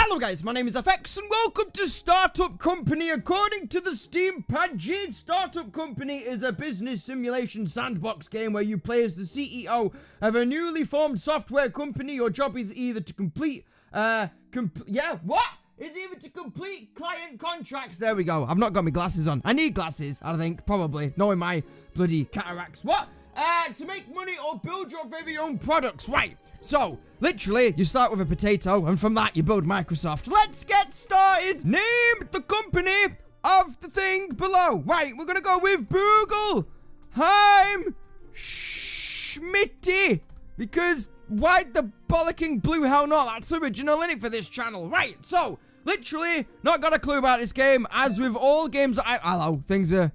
Hello guys, my name is FX and welcome to Startup Company. According to the Steam page, Startup Company is a business simulation sandbox game where you play as the CEO of a newly formed software company. Your job is either to complete, either to complete client contracts. There we go. I've not got my glasses on. I need glasses, I think, probably, knowing my bloody cataracts. To make money or build your very own products, right? So, literally, you start with a potato, and from that, you build Microsoft. Let's get started. Name the company of the thing below. Right, we're gonna go with Bulla Schmitty, because why the bollocking blue hell not? That's original, innit, for this channel. Right, so, literally, not got a clue about this game. As with all games that hello, things are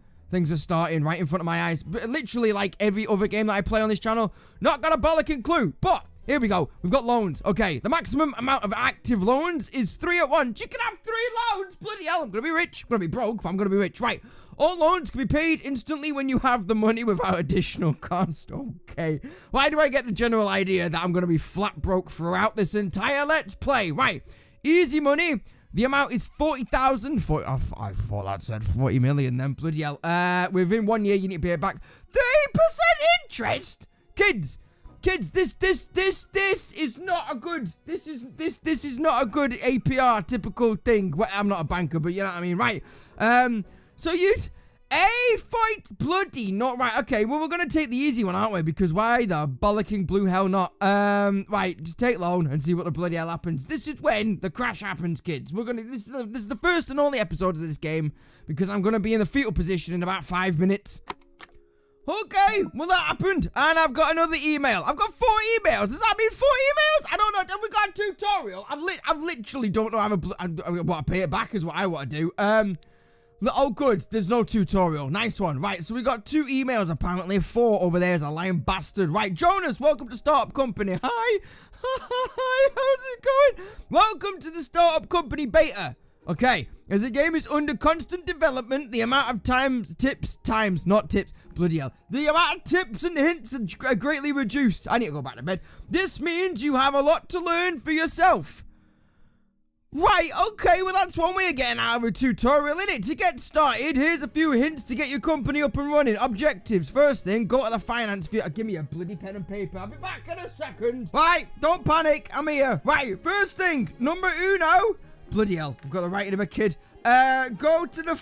starting right in front of my eyes. But literally, like every other game that I play on this channel, not got a bollocking clue. But here we go. We've got loans. Okay, the maximum amount of active loans is 3 at once. You can have 3 loans. Bloody hell, I'm gonna be rich. I'm gonna be broke, but I'm gonna be rich. Right. All loans can be paid instantly when you have the money without additional cost. Okay. Why do I get the general idea that I'm gonna be flat broke throughout this entire Let's Play? Right. Easy money. The amount is 40,000. I thought that said 40 million then. Bloody hell. Within 1 year, you need to pay it back. 30% interest? Kids, this is not a good, this is not a good APR typical thing. Well, I'm not a banker, but you know what I mean, right? So fight bloody not right. Okay, well, we're gonna take the easy one, aren't we? Because why the bollocking blue hell not? Right, just take loan and see what the bloody hell happens. This is when the crash happens, kids. This is the first and only episode of this game, because I'm gonna be in the fetal position in about 5 minutes. Okay, well that happened, and I've got another email. I've got 4 emails. Does that mean 4 emails? I don't know. Have we got a tutorial? I literally don't know how I want to pay it back is what I want to do. Oh, good. There's no tutorial. Nice one. Right, so we got 2 emails, apparently. 4 over there is a lying bastard. Right, Jonas, welcome to Startup Company. Hi. Hi, how's it going? Welcome to the Startup Company beta. Okay, as the game is under constant development, the amount of bloody hell. The amount of tips and hints are greatly reduced. I need to go back to bed. This means you have a lot to learn for yourself. Right, okay, well that's one way of getting out of a tutorial, innit? To get started, here's a few hints to get your company up and running. Objectives. First thing, go to the finance view. Give me a bloody pen and paper. I'll be back in a second. Right, don't panic. I'm here. Right, first thing, number uno. Bloody hell, I've got the writing of a kid. Go to the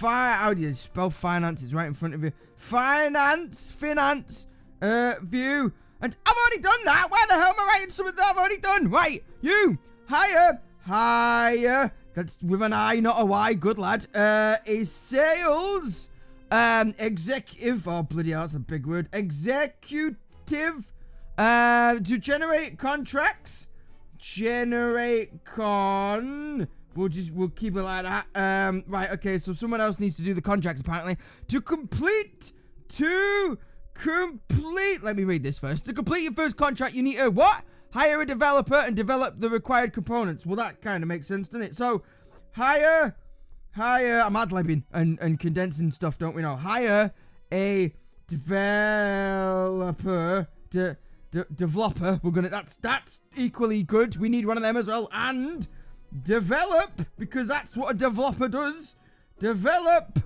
how do you spell finance? It's right in front of you. Finance, view. And I've already done that. Why the hell am I writing something that I've already done? Right, you. Hire. That's with an I, not a Y. Good lad. A sales executive. Oh, bloody hell, that's a big word. Executive. To generate contracts. We'll keep it like that. Right, okay, so someone else needs to do the contracts, apparently. To complete, let me read this first. To complete your first contract, you need to, what? Hire a developer and develop the required components. Well, that kind of makes sense, doesn't it? So, hire, I'm ad-libbing and condensing stuff, don't we know? Hire a developer, developer. That's equally good. We need one of them as well. And develop, because that's what a developer does. Develop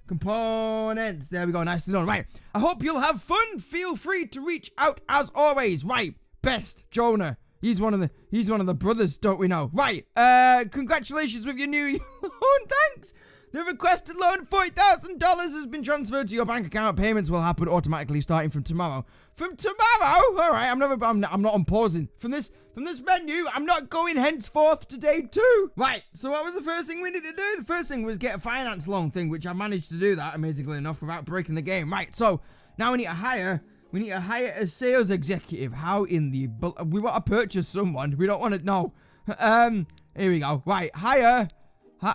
components. There we go. Nicely done. Right. I hope you'll have fun. Feel free to reach out as always. Right. Best Jonah. He's one of the brothers, don't we know? Right. Congratulations with your new loan. Thanks. The requested loan, $40,000, has been transferred to your bank account. Payments will happen automatically starting from tomorrow. From tomorrow? All right, I'm not unpausing. From this menu, I'm not going henceforth to day 2. Right, so what was the first thing we needed to do? The first thing was get a finance loan thing, which I managed to do that, amazingly enough, without breaking the game. Right, so now we need to hire a sales executive. How in the... We want to purchase someone. We don't want to... No. Here we go. Right,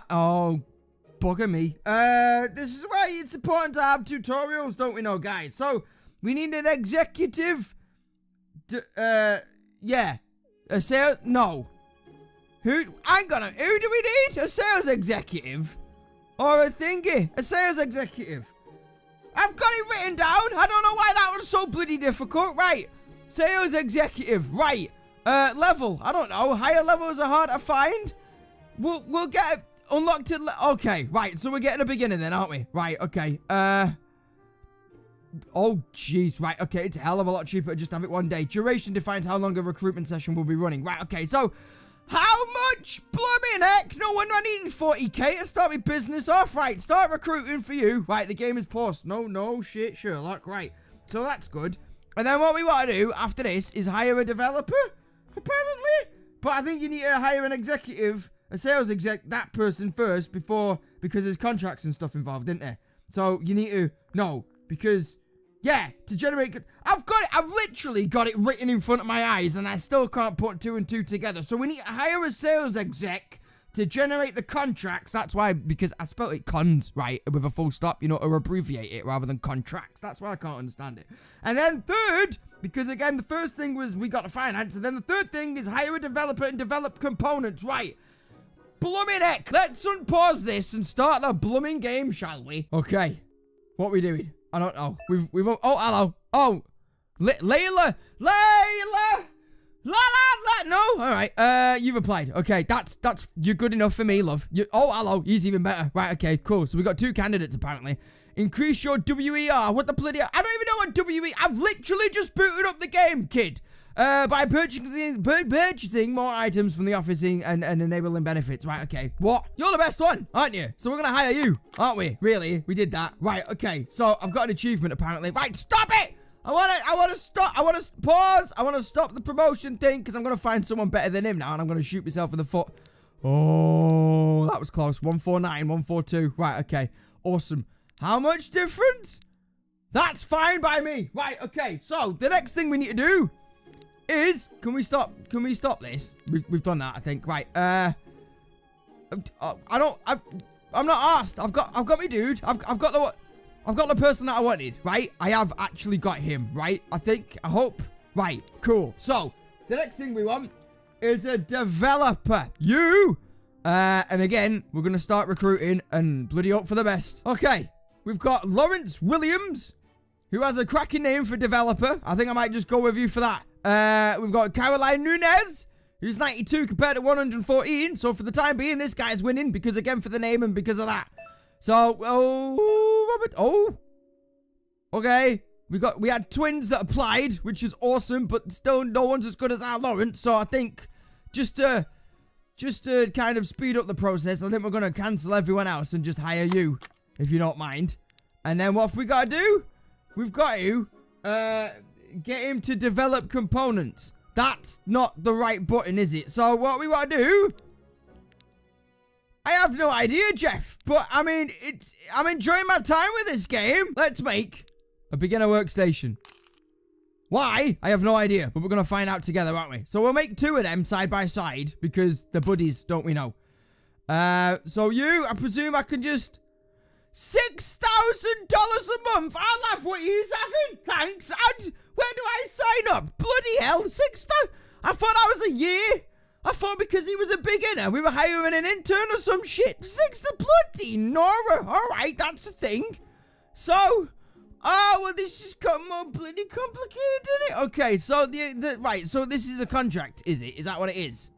oh... Bugger me. This is why it's important to have tutorials, don't we know, guys? So, we need an executive. Yeah. A sales. No. Who do we need? A sales executive? Or a thingy? A sales executive. I've got it written down. I don't know why that was so bloody difficult. Right. Sales executive. Right. Level. I don't know. Higher levels are hard to find. We'll get it unlocked it. Okay, right. So we're getting a beginner then, aren't we? Right, okay. Oh, jeez. Right, okay. It's a hell of a lot cheaper to just have it one day. Duration defines how long a recruitment session will be running. Right, okay. So, how much blooming heck? No wonder I needed 40k to start my business off. Right, start recruiting for you. Right, the game is paused. No shit, Sherlock. Right, so that's good. And then what we want to do after this is hire a developer, apparently. But I think you need to hire an executive, a sales exec, that person first before, because there's contracts and stuff involved, isn't there? So you need to, no, because... yeah, to generate... I've got it. I've literally got it written in front of my eyes, and I still can't put 2 and 2 together. So we need to hire a sales exec to generate the contracts. That's why, because I spelled it cons, right, with a full stop, you know, or abbreviate it rather than contracts. That's why I can't understand it. And then third, because again, the first thing was we got the finance, and then the third thing is hire a developer and develop components, right? Blooming heck. Let's unpause this and start the blooming game, shall we? Okay. What are we doing? I don't know. We've oh, hello. Oh, Layla. No. All right. You've applied. Okay. That's, you're good enough for me, love. Oh, hello. He's even better. Right. Okay, cool. So we got 2 candidates, apparently. Increase your WER. What the bloody, I don't even know what WER, I've literally just booted up the game, kid. By purchasing more items from the office and enabling benefits. Right, okay. What? You're the best one, aren't you? So we're gonna hire you, aren't we? Really? We did that. Right, okay. So I've got an achievement, apparently. Right, stop it! I wanna stop. I wanna pause. I wanna stop the promotion thing, because I'm gonna find someone better than him now, and I'm gonna shoot myself in the foot. Oh, that was close. 149, 142. Right, okay. Awesome. How much difference? That's fine by me. Right, okay. So the next thing we need to do is, can we stop this? We've done that, I think. Right, I'm not asked. I've got me dude. I've got the person that I wanted, right? I have actually got him, right? I hope. Right, cool. So, the next thing we want is a developer. You! And again, we're going to start recruiting and bloody hope for the best. Okay, we've got Lawrence Williams, who has a cracking name for developer. I think I might just go with you for that. We've got Caroline Nunez, who's 92 compared to 114. So for the time being, this guy's winning because, again, for the name and because of that. So, okay. We had twins that applied, which is awesome, but still no one's as good as our Lawrence. So I think just to kind of speed up the process, I think we're going to cancel everyone else and just hire you, if you don't mind. And then what have we got to do? We've got to, get him to develop components. That's not the right button, is it? So what we want to do, I have no idea, Jeff. But I mean, I'm enjoying my time with this game. Let's make a beginner workstation. Why? I have no idea, but we're going to find out together, aren't we? So we'll make 2 of them side by side because they're buddies, don't we know? So I presume I can just... $6,000 a month. I'll have what he's having. Thanks. And where do I sign up? Bloody hell. 6,000. I thought that was a year. I thought because he was a beginner, we were hiring an intern or some shit. 6 bloody Nora. All right, that's the thing. So, well, this just got more bloody complicated, isn't it? Okay, so right. So this is the contract, is it? Is that what it is?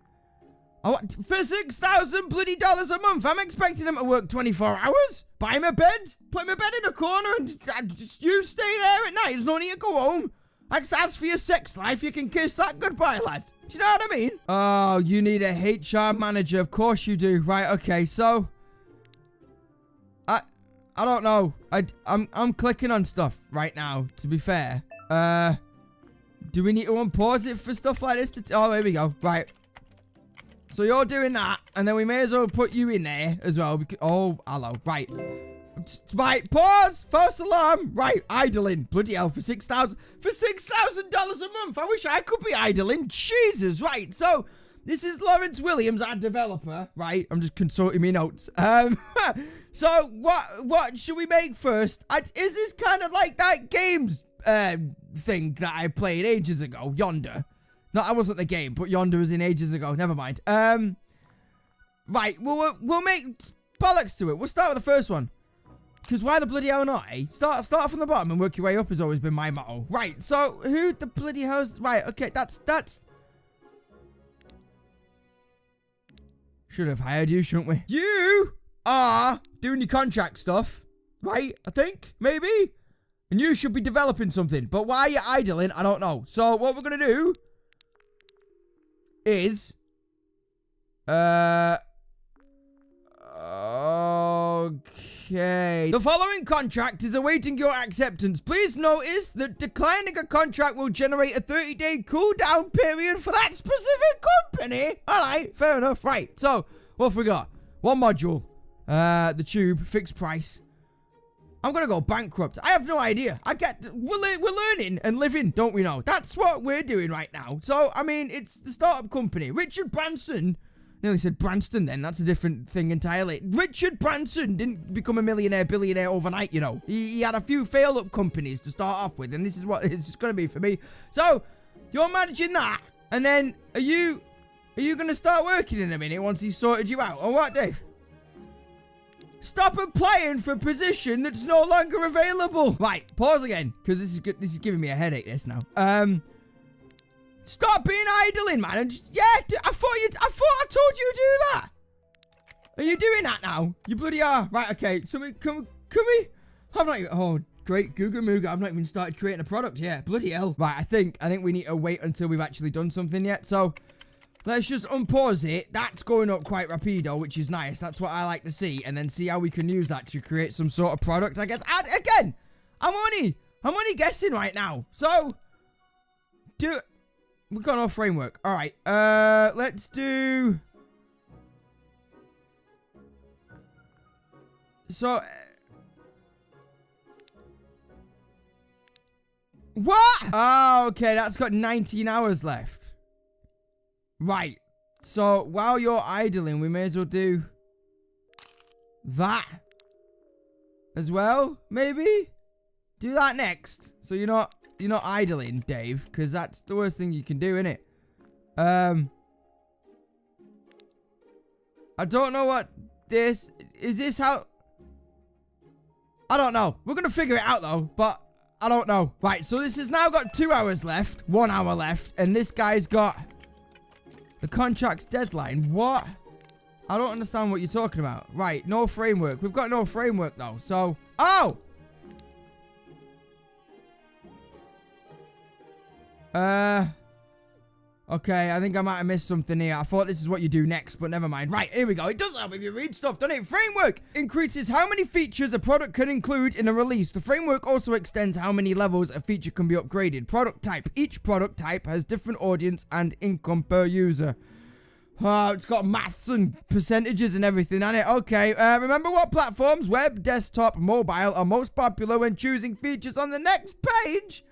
For $6,000 bloody dollars a month, I'm expecting him to work 24 hours. Buy him a bed, put him a bed in a corner, and just you stay there at night. There's no need to go home. As for your sex life, you can kiss that goodbye, lad. Do you know what I mean? Oh, you need a HR manager. Of course you do. Right, okay, so... I don't know. I'm clicking on stuff right now, to be fair. Do we need to unpause it for stuff like this? Oh, here we go. Right. So you're doing that, and then we may as well put you in there as well. Because, oh, hello. Right. Right, pause. False alarm. Right, idling. Bloody hell, for $6,000 a month. I wish I could be idling. Jesus. Right, so this is Lawrence Williams, our developer. Right, I'm just consulting my notes. So what should we make first? Is this kind of like that games thing that I played ages ago? Yonder. No, I wasn't the game, but Yonder was in ages ago. Never mind. Right, we'll make bollocks to it. We'll start with the first one. Because why the bloody hell not, eh? Start from the bottom and work your way up has always been my motto. Right, so who the bloody hell's... Right, okay, that's... Should have hired you, shouldn't we? You are doing your contract stuff, right? I think, maybe? And you should be developing something. But why are you idling? I don't know. So what we're going to do is... Okay. The following contract is awaiting your acceptance. Please notice that declining a contract will generate a 30-day cooldown period for that specific company. Alright, fair enough. Right, so, what have we got? One module. The tube, fixed price. I'm gonna go bankrupt. I have no idea. We're learning and living, don't we know? That's what we're doing right now. So, I mean, it's the startup company. Richard Branson... Nearly said Branston then. That's a different thing entirely. Richard Branson didn't become a millionaire, billionaire overnight, you know. He had a few fail-up companies to start off with, and this is what it's going to be for me. So, you're managing that, and then are you going to start working in a minute once he's sorted you out? Or what, Dave? Stop applying for a position that's no longer available. Right, pause again, because this is giving me a headache, this now. Stop being idling, man. And just, yeah, I thought I told you to do that. Are you doing that now? You bloody are. Right, okay. So can we? I've not even, oh, great. Googa Mooga. I've not even started creating a product yet. Bloody hell. Right, I think we need to wait until we've actually done something yet. So let's just unpause it. That's going up quite rapido, which is nice. That's what I like to see. And then see how we can use that to create some sort of product, I guess. And again, I'm only guessing right now. So we've got no framework. All right. Let's do... So... What? Oh, okay. That's got 19 hours left. Right. So, while you're idling, we may as well do... that. As well, maybe? Do that next. So you're not idling, Dave, because that's the worst thing you can do, innit? I don't know what this... Is this how... I don't know. We're going to figure it out, though, but I don't know. Right, so this has now got 2 hours left, 1 hour left, and this guy's got the contract's deadline. What? I don't understand what you're talking about. Right, no framework. We've got no framework, though, so... Oh! Okay, I think I might have missed something here. I thought this is what you do next, but never mind. Right, here we go. It does help if you read stuff, doesn't it? Framework increases how many features a product can include in a release. The framework also extends how many levels a feature can be upgraded. Product type. Each product type has different audience and income per user. Oh, it's got maths and percentages and everything on it. Okay, remember what platforms, web, desktop, mobile, are most popular when choosing features on the next page?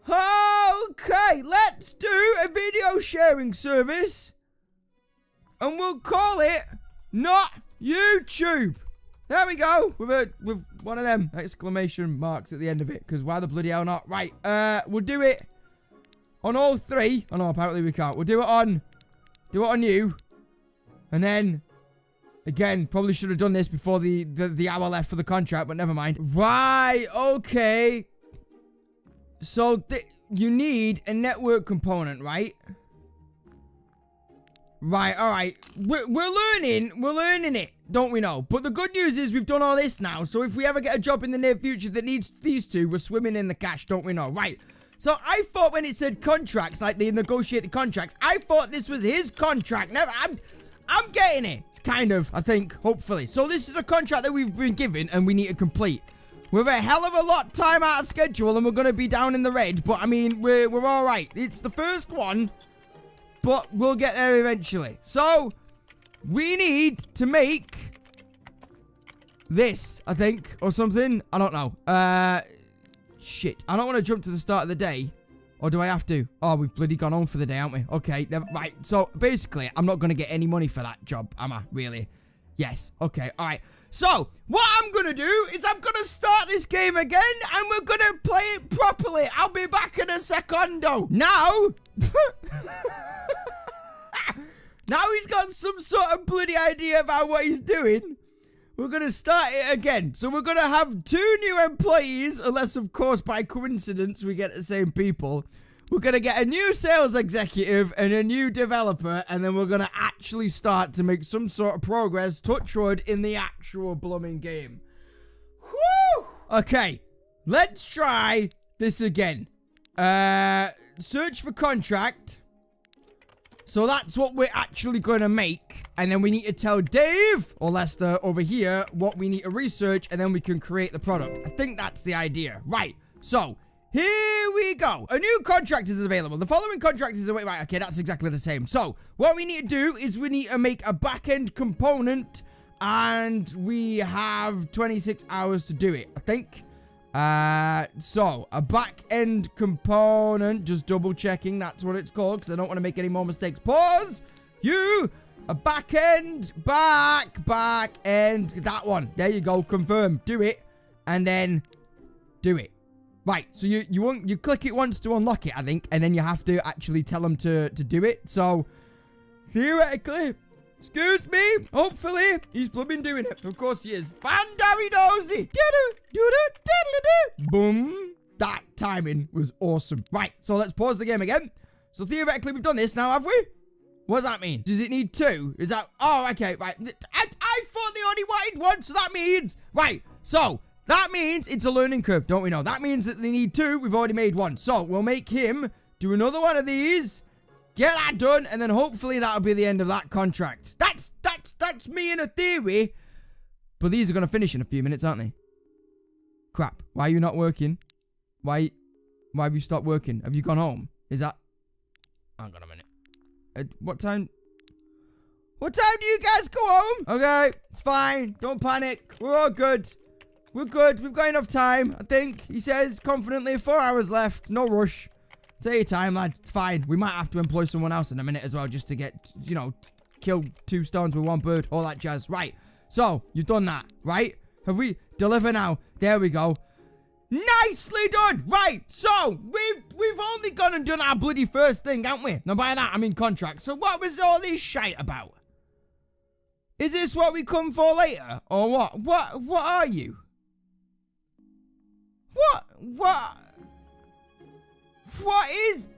Okay, let's do a video sharing service. And we'll call it Not YouTube. There we go. With one of them exclamation marks at the end of it. Because why the bloody hell not? Right, we'll do it on all three. Oh no, apparently we can't. We'll do it on you. And then, again, probably should have done this before the hour left for the contract, but never mind. Right, okay. So, you need a network component, right? Right, alright. We're learning it, don't we know? But the good news is we've done all this now, so if we ever get a job in the near future that needs these two, we're swimming in the cash, don't we know? Right. So, I thought when it said contracts, like the negotiated contracts, I thought this was his contract. Never, I'm getting it. Kind of, I think, hopefully. So, this is a contract that we've been given and we need to complete. We're a hell of a lot of time out of schedule and we're going to be down in the red. But, I mean, we're all right. It's the first one, but we'll get there eventually. So, we need to make this, I think, or something. I don't know. Shit. I don't want to jump to the start of the day. Or do I have to? Oh, we've bloody gone home for the day, haven't we? Okay, right. So, basically, I'm not going to get any money for that job, am I? Really? Yes. Okay, all right. So, what I'm going to do is I'm going to start this game again, and we're going to play it properly. I'll be back in a secondo. Now... now he's got some sort of bloody idea about what he's doing. We're going to start it again. So, we're going to have 2 new employees, unless, of course, by coincidence, we get the same people. we're going to get a new sales executive and a new developer, and then we're going to actually start to make some sort of progress, touch wood, in the actual blooming game. Whew! Okay, let's try this again. Search for contract. So that's what we're actually going to make. And then we need to tell Dave or Lester over here what we need to research, and then we can create the product. I think that's the idea. Right. So here we go. A new contract is available. The following contract is available. Right. Okay. That's exactly the same. So what we need to do is we need to make a back-end component, and we have 26 hours to do it, I think. So a back-end component, just double checking that's what it's called, because I don't want to make any more mistakes. Pause. A back-end, back-end, that one. There you go. Confirm. Do it, and then do it. Right. So you click it once to unlock it, I think, and then you have to actually tell them to do it. So theoretically, excuse me, hopefully he's blooming doing it. Of course he is. Fandaridosy. Boom. That timing was awesome. Right. So let's pause the game again. So theoretically we've done this now, have we? What does that mean? Does it need 2? Is that... Oh, okay, right. I thought they only wanted 1, so that means... Right, so that means it's a learning curve, don't we know? That means that they need 2. We've already made 1. So we'll make him do another one of these, get that done, and then hopefully that'll be the end of that contract. That's me in a theory. But these are going to finish in a few minutes, aren't they? Crap. Why are you not working? Why have you stopped working? Have you gone home? Is that... Hang on a minute. What time do you guys go home? Okay, it's fine. Don't panic. We're all good. We're good. We've got enough time, I think. He says confidently, 4 hours left. No rush. Take your time, lad. It's fine. We might have to employ someone else in a minute as well, just to get, you know, kill 2 stones with 1 bird. All that jazz. Right. So, you've done that, right? Have we... Deliver now. There we go. Nicely done. Right, so we've only gone and done our bloody first thing, haven't we? Now by that I mean contract. So what was all this shite about? Is this what we come for later, or what? What are you? What is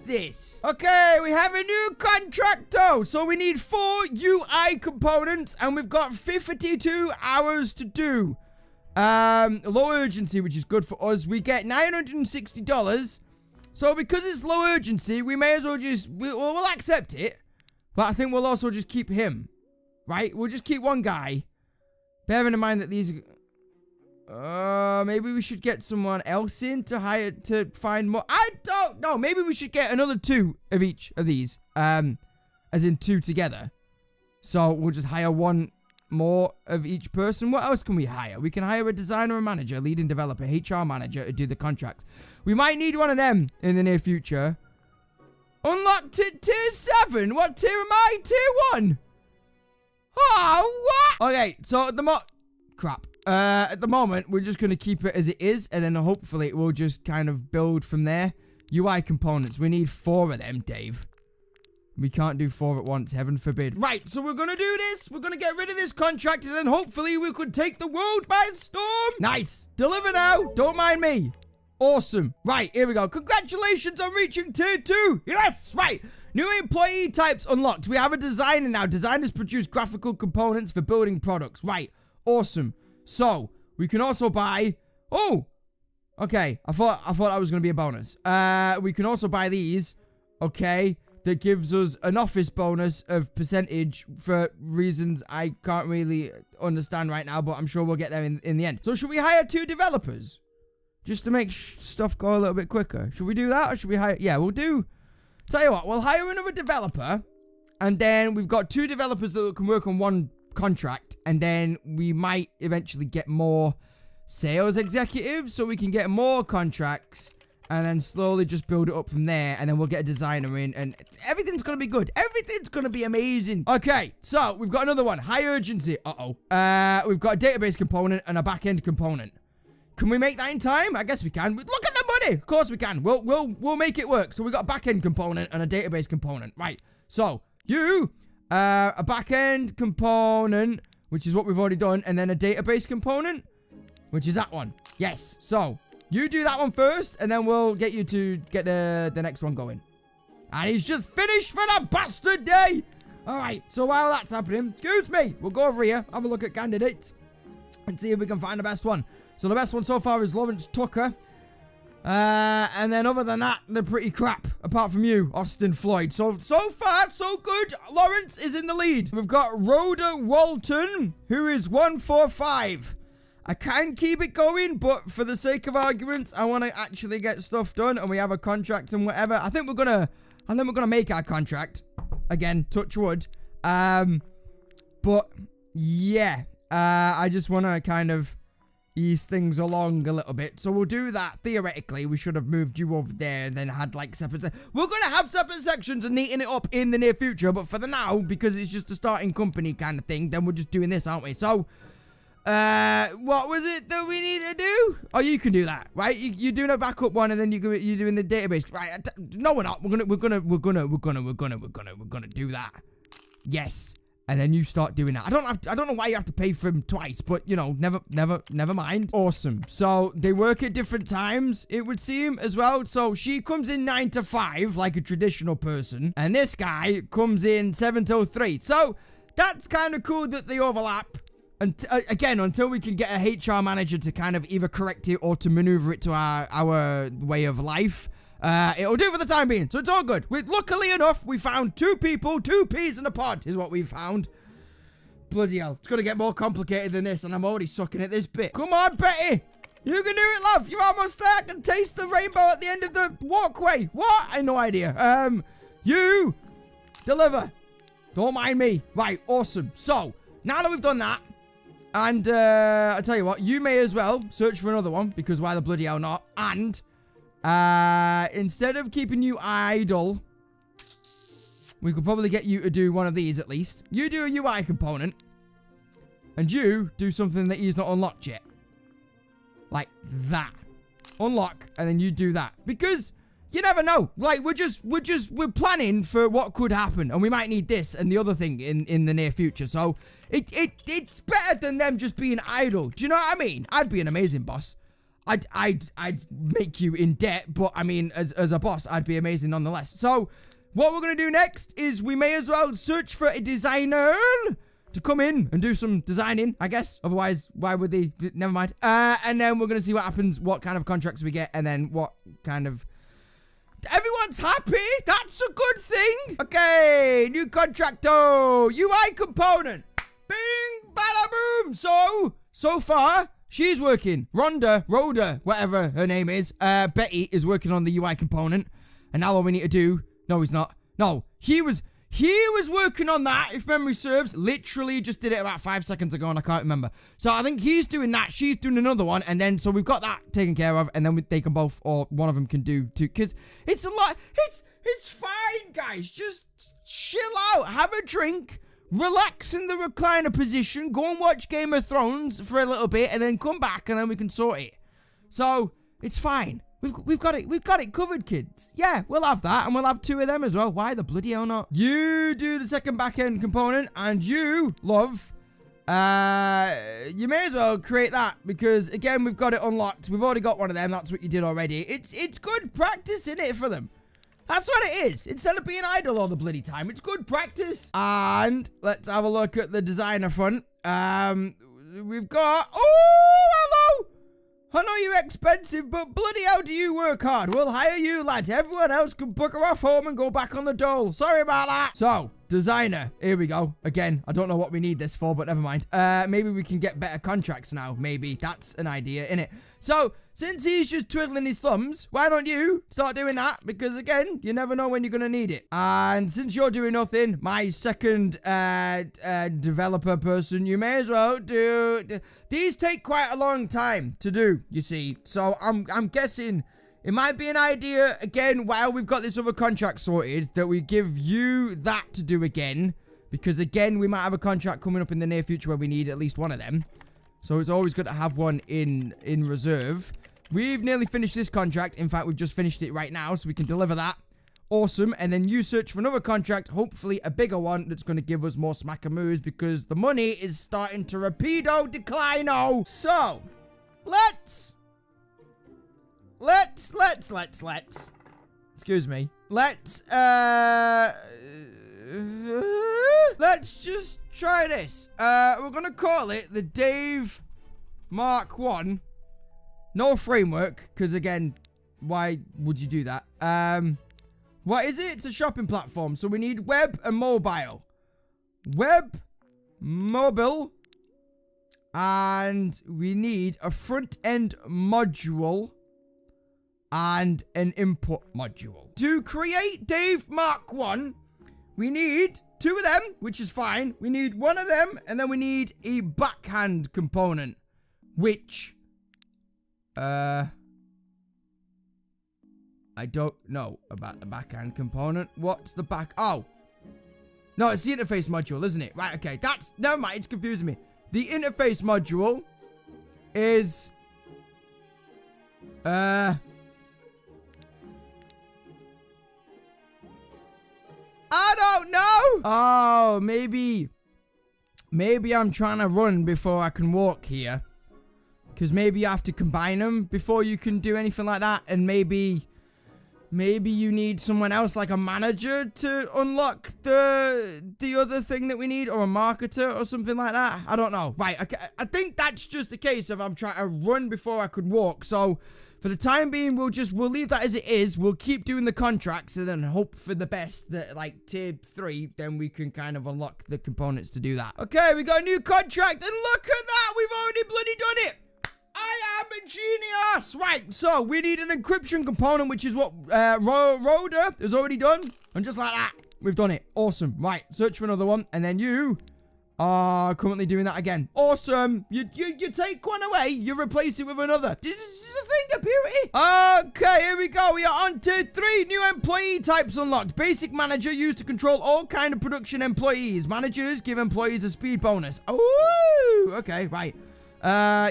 this? Okay, we have a new contractor. So we need 4 UI components, and we've got 52 hours to do. Low urgency, which is good for us. We get $960. So because it's low urgency, we may as well just... We'll accept it. But I think we'll also just keep him. Right? We'll just keep one guy. Bearing in mind that these... maybe we should get someone else in to hire to find more... I don't know. Maybe we should get another 2 of each of these. As in 2 together. So we'll just hire 1... more of each person. What else can we hire? We can hire a designer, a manager, a leading developer, HR manager to do the contracts. We might need one of them in the near future. Unlocked at tier 7. What tier am I? Tier 1. Oh, what? Okay, so at the at the moment, we're just going to keep it as it is, and then hopefully it will just kind of build from there. UI components. We need 4 of them, Dave. We can't do 4 at once, heaven forbid. Right, so we're gonna do this. We're gonna get rid of this contract, and then hopefully we could take the world by storm. Nice. Deliver now. Don't mind me. Awesome. Right, here we go. Congratulations on reaching tier 2. Yes, right. New employee types unlocked. We have a designer now. Designers produce graphical components for building products. Right, awesome. So, we can also buy... Oh, okay. I thought that was gonna be a bonus. We can also buy these. Okay. That gives us an office bonus of percentage for reasons I can't really understand right now, but I'm sure we'll get there in the end. So should we hire 2 developers? Just to make stuff go a little bit quicker. Should we do that, or should we hire... Yeah, we'll do... Tell you what, we'll hire another developer, and then we've got 2 developers that can work on 1 contract, and then we might eventually get more sales executives, so we can get more contracts... And then slowly just build it up from there. And then we'll get a designer in. And everything's going to be good. Everything's going to be amazing. Okay. So, we've got another one. High urgency. Uh-oh. We've got a database component and a back-end component. Can we make that in time? I guess we can. Look at the money. Of course we can. We'll make it work. So, we've got a back-end component and a database component. Right. So, a back-end component, which is what we've already done. And then a database component, which is that one. Yes. So... You do that one first, and then we'll get you to get the next one going. And he's just finished for the bastard day. All right, so while that's happening, excuse me, we'll go over here, have a look at candidates, and see if we can find the best one. So the best one so far is Lawrence Tucker. And then other than that, they're pretty crap. Apart from you, Austin Floyd. So far, so good. Lawrence is in the lead. We've got Rhoda Walton, who is 145. I can keep it going, but for the sake of arguments, I want to actually get stuff done, and we have a contract and whatever. I think we're gonna make our contract again. Touch wood. But yeah, I just want to kind of ease things along a little bit. So we'll do that. Theoretically, we should have moved you over there and then had like separate we're going to have separate sections and neaten it up in the near future. But for the now, because it's just a starting company kind of thing, then we're just doing this, aren't we? So, what was it that we need to do? Oh, you can do that, right? You're doing a backup one and then you're doing the database. Right. No, we're not. We're gonna do that. Yes. And then you start doing that. I don't know why you have to pay for them twice, but you know, never mind. Awesome. So they work at different times, it would seem, as well. So she comes in 9 to 5 like a traditional person, and this guy comes in 7 till 3. So that's kind of cool that they overlap. And again, until we can get a HR manager to kind of either correct it or to maneuver it to our way of life. It'll do for the time being, so it's all good. Luckily enough, we found 2 people, 2 peas in a pod is what we found. Bloody hell, it's gonna get more complicated than this, and I'm already sucking at this bit. Come on, Betty, you can do it, love. You're almost there. I can taste the rainbow at the end of the walkway. What? I have no idea. You deliver. Don't mind me. Right, awesome. So now that we've done that, and I tell you what, you may as well search for another one, because why the bloody hell not? And instead of keeping you idle, we could probably get you to do one of these at least. You do a UI component, and you do something that he's not unlocked yet. Like that. Unlock, and then you do that. Because you never know. Like, we're planning for what could happen, and we might need this and the other thing in the near future. So it's better than them just being idle. Do you know what I mean? I'd be an amazing boss. I'd make you in debt, but I mean, as a boss, I'd be amazing nonetheless. So what we're going to do next is we may as well search for a designer to come in and do some designing, I guess. Otherwise, why would they? Never mind. And then we're going to see what happens, what kind of contracts we get, and then what kind of... Everyone's happy. That's a good thing. Okay, new contract. UI component. Bing, bada, boom. So far, she's working. Rhoda, whatever her name is. Betty is working on the UI component. And now all we need to do... No, he's not. No, he was working on that, if memory serves. Literally just did it about 5 seconds ago, and I can't remember. So I think he's doing that. She's doing another one. And then, so we've got that taken care of. And then they can both, or one of them can do two. Because it's a lot. It's fine, guys. Just chill out. Have a drink. Relax in the recliner position. Go and watch Game of Thrones for a little bit. And then come back, and then we can sort it. So, it's fine. We've got it covered, kids. Yeah, we'll have that, and we'll have 2 of them as well. Why the bloody hell not? You do the second back-end component, and you, love, you may as well create that, because, again, we've got it unlocked. We've already got one of them. That's what you did already. It's good practice, isn't it, for them? That's what it is. Instead of being idle all the bloody time, it's good practice. And let's have a look at the designer front. We've got... Oh, hello! I know you're expensive, but bloody hell do you work hard. We'll hire you, lad. Everyone else can book her off home and go back on the dole. Sorry about that. So, designer. Here we go. Again, I don't know what we need this for, but never mind. Maybe we can get better contracts now. Maybe. That's an idea, innit? So, since he's just twiddling his thumbs, why don't you start doing that? Because, again, you never know when you're going to need it. And since you're doing nothing, my second developer person, you may as well do... These take quite a long time to do, you see. So, I'm guessing it might be an idea, again, while we've got this other contract sorted, that we give you that to do again. Because, again, we might have a contract coming up in the near future where we need at least one of them. So, it's always good to have one in reserve. We've nearly finished this contract. In fact, we've just finished it right now, so we can deliver that. Awesome. And then you search for another contract, hopefully a bigger one that's going to give us more smackamoos, because the money is starting to rapido decline. So, let's let's. Excuse me. Let's just try this. We're gonna call it the Dave Mark 1. No framework, because again, why would you do that? What is it? It's a shopping platform, so we need web and mobile. Web, mobile, and we need a front-end module and an input module. To create Dave Mark 1, we need 2 of them, which is fine. We need 1 of them, and then we need a backhand component, which, I don't know about the backhand component. What's the back? Oh. No, it's the interface module, isn't it? Right, okay. That's, never mind, it's confusing me. The interface module is, I don't know. Oh, maybe I'm trying to run before I can walk here. Because maybe you have to combine them before you can do anything like that. And maybe you need someone else, like a manager, to unlock the other thing that we need, or a marketer or something like that. I don't know. Right, okay. I think that's just the case of I'm trying to run before I could walk. So for the time being, we'll leave that as it is. We'll keep doing the contracts and then hope for the best that, like, tier 3, then we can kind of unlock the components to do that. Okay, we got a new contract, and look at that! We've already bloody done it! I am a genius! Right, so we need an encryption component, which is what Rhoda has already done. And just like that, we've done it. Awesome. Right, search for another one. And then you are currently doing that again. Awesome. You take one away, you replace it with another. This is a thing of beauty. Okay, here we go. We are on to 3 new employee types unlocked. Basic manager used to control all kind of production employees. Managers give employees a speed bonus. Ooh, okay, right.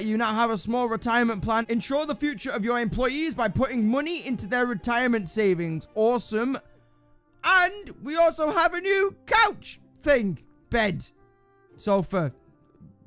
You now have a small retirement plan. Ensure the future of your employees by putting money into their retirement savings. Awesome. And we also have a new couch thing. Bed. Sofa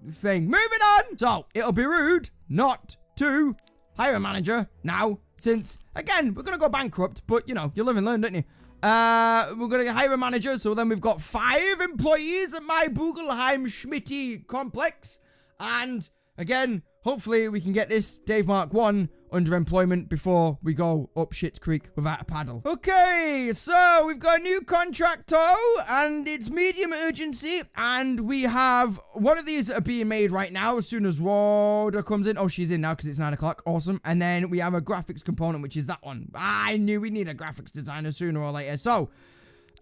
thing. Moving on. So, it'll be rude not to hire a manager now, since, again, we're going to go bankrupt, but, you know, you live and learn, don't you? We're going to hire a manager, so then we've got 5 employees at my Bugelheim Schmitty complex, and again, hopefully we can get this Dave Mark 1 under employment before we go up shit's creek without a paddle. Okay, so we've got a new contractor, and it's medium urgency, and we have one of these that are being made right now as soon as Rhoda comes in. Oh, she's in now because it's 9 o'clock. Awesome. And then we have a graphics component, which is that one. I knew we need a graphics designer sooner or later. So,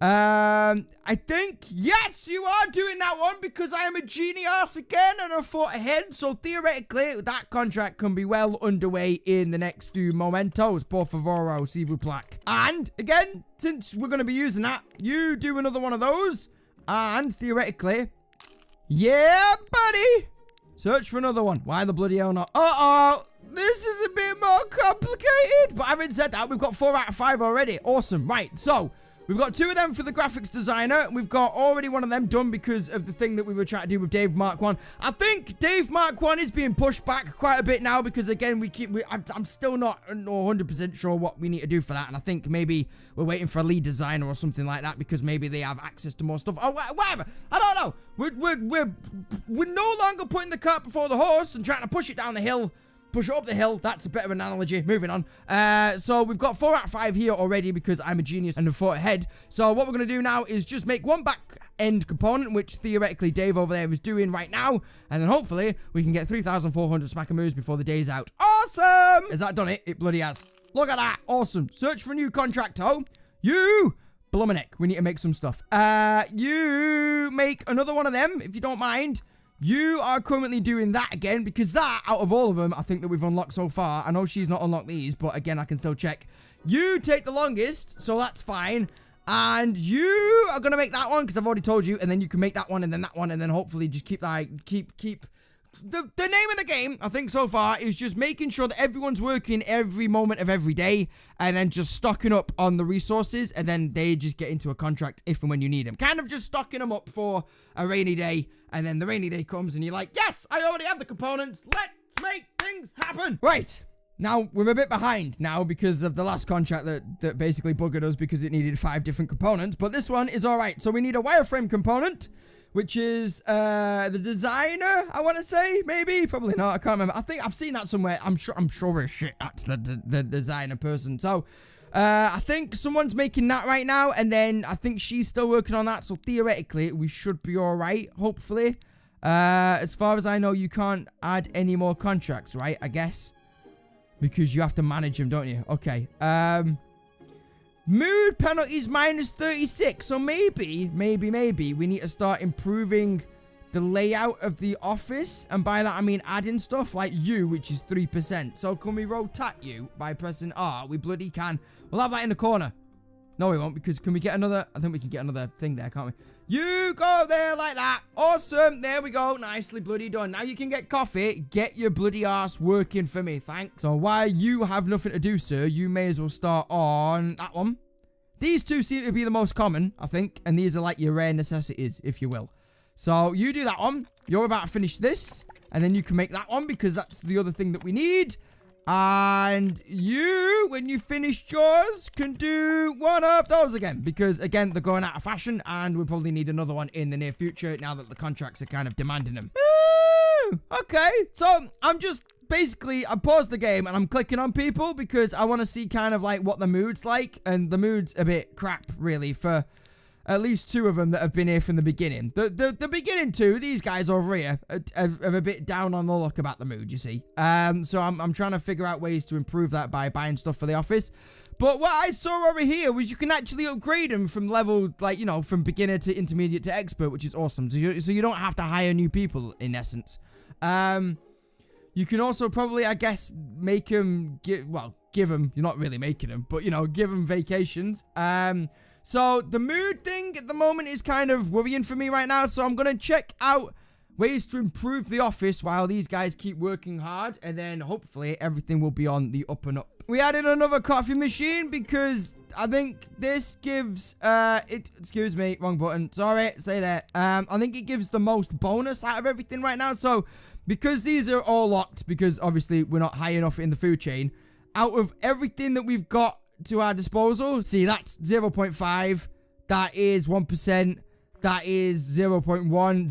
I think, yes, you are doing that one because I am a genius again and I thought ahead. So theoretically, that contract can be well underway in the next few momentos. Por favor, s'il vous plaît. And again, since we're going to be using that, you do another one of those. And theoretically, yeah, buddy. Search for another one. Why the bloody hell not? Uh-oh. This is a bit more complicated. But having said that, we've got 4 out of 5 already. Awesome. Right. So we've got 2 of them for the graphics designer. We've got already one of them done because of the thing that we were trying to do with Dave Mark 1. I think Dave Mark 1 is being pushed back quite a bit now because, again, I'm still not 100% sure what we need to do for that. And I think maybe we're waiting for a lead designer or something like that because maybe they have access to more stuff. Oh, whatever. I don't know. We're no longer putting the cart before the horse and trying to push it down the hill. Push it up the hill. That's a bit of an analogy. Moving on. So we've got 4 out of 5 here already because I'm a genius and a thought ahead. So what we're going to do now is just make one back end component, which theoretically Dave over there is doing right now. And then hopefully we can get 3,400 smackamoos before the day's out. Awesome! Has that done it? It bloody has. Look at that. Awesome. Search for a new contractor. You... Bluminick. We need to make some stuff. You make another one of them, if you don't mind. You are currently doing that again, because that, out of all of them, I think that we've unlocked so far. I know she's not unlocked these, but again, I can still check. You take the longest, so that's fine. And you are going to make that one, because I've already told you. And then you can make that one, and then hopefully just keep that, keep. The name of the game, I think so far, is just making sure that everyone's working every moment of every day and then just stocking up on the resources and then they just get into a contract if and when you need them. Kind of just stocking them up for a rainy day and then the rainy day comes and you're like, yes, I already have the components. Let's make things happen. Right. Now, we're a bit behind now because of the last contract that basically buggered us because it needed 5 different components. But this one is all right. So we need a wireframe component, which is the designer, I want to say. Maybe. Probably not. I can't remember. I think I've seen that somewhere. I'm sure as shit that's the designer person. So I think someone's making that right now. And then I think she's still working on that. So theoretically, we should be all right, hopefully. As far as I know, you can't add any more contracts, right? I guess. Because you have to manage them, don't you? Okay. Mood penalties minus 36. So maybe we need to start improving the layout of the office. And by that, I mean adding stuff like you, which is 3%. So can we rotate you by pressing R? We bloody can. We'll have that in the corner. No, we won't, because can we get another? I think we can get another thing there, can't we? You go there like that. Awesome. There we go. Nicely bloody done. Now you can get coffee. Get your bloody ass working for me. Thanks. So while you have nothing to do, sir, you may as well start on that one. These two seem to be the most common, I think. And these are like your rare necessities, if you will. So you do that one. You're about to finish this. And then you can make that one because that's the other thing that we need. And you, when you finish yours, can do one of those again. Because, again, they're going out of fashion. And we'll probably need another one in the near future now that the contracts are kind of demanding them. Ooh, okay, so I'm just basically, I paused the game and I'm clicking on people because I want to see kind of like what the mood's like. And the mood's a bit crap, really, for at least 2 of them that have been here from the beginning. The beginning 2, these guys over here are a bit down on the luck about the mood, you see. So I'm trying to figure out ways to improve that by buying stuff for the office. But what I saw over here was you can actually upgrade them from level, like, you know, from beginner to intermediate to expert, which is awesome. So you don't have to hire new people, in essence. You can also probably, I guess, make them, give them, you're not really making them, but, you know, give them vacations. So the mood thing at the moment is kind of worrying for me right now. So I'm going to check out ways to improve the office while these guys keep working hard. And then hopefully everything will be on the up and up. We added another coffee machine because I think this gives, excuse me, wrong button. Sorry, say that. I think it gives the most bonus out of everything right now. So because these are all locked, because obviously we're not high enough in the food chain, out of everything that we've got to our disposal, see, that's 0.5, that is 1%, that is 0.1, 0.1,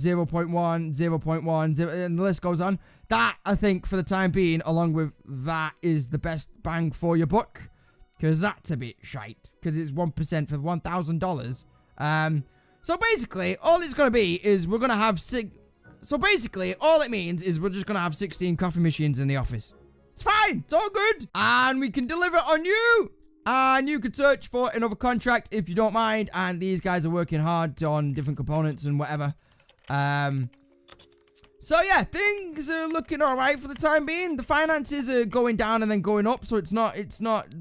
0.1, and the list goes on. That, I think, for the time being, along with that, is the best bang for your buck, because that's a bit shite, because it's 1% for $1,000. So basically, all it's going to be is we're going to have so basically, all it means is we're just going to have 16 coffee machines in the office. It's fine. It's all good. And we can deliver on you. And you could search for another contract if you don't mind. And these guys are working hard on different components and whatever. So yeah, things are looking all right for the time being. The finances are going down and then going up, so it's not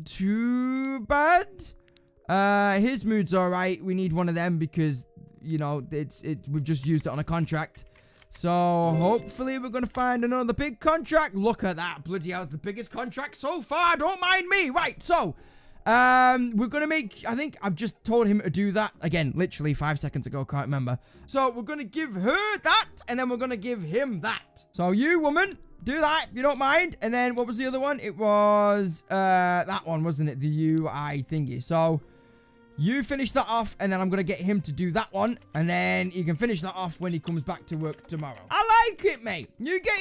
too bad. His mood's all right. We need one of them because, you know, we've just used it on a contract. So hopefully we're going to find another big contract. Look at that. Bloody hell, it's the biggest contract so far. Don't mind me. Right, so we're going to make, I think I've just told him to do that. Again, literally 5 seconds ago, can't remember. So we're going to give her that, and then we're going to give him that. So you, woman, do that if you don't mind. And then what was the other one? It was that one, wasn't it? The UI thingy. So you finish that off, and then I'm going to get him to do that one. And then he can finish that off when he comes back to work tomorrow. I like it, mate. You get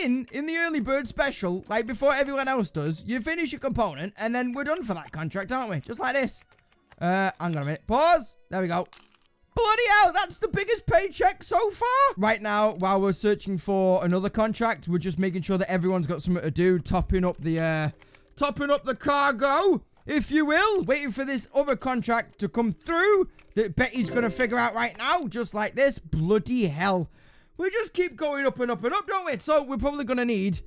in the early bird special, like before everyone else does. You finish your component, and then we're done for that contract, aren't we? Just like this. Hang on a minute. Pause. There we go. Bloody hell, that's the biggest paycheck so far. Right now, while we're searching for another contract, we're just making sure that everyone's got something to do, topping up the cargo, if you will, waiting for this other contract to come through that Betty's going to figure out right now, just like this. Bloody hell. We just keep going up and up and up, don't we? So we're probably going to need,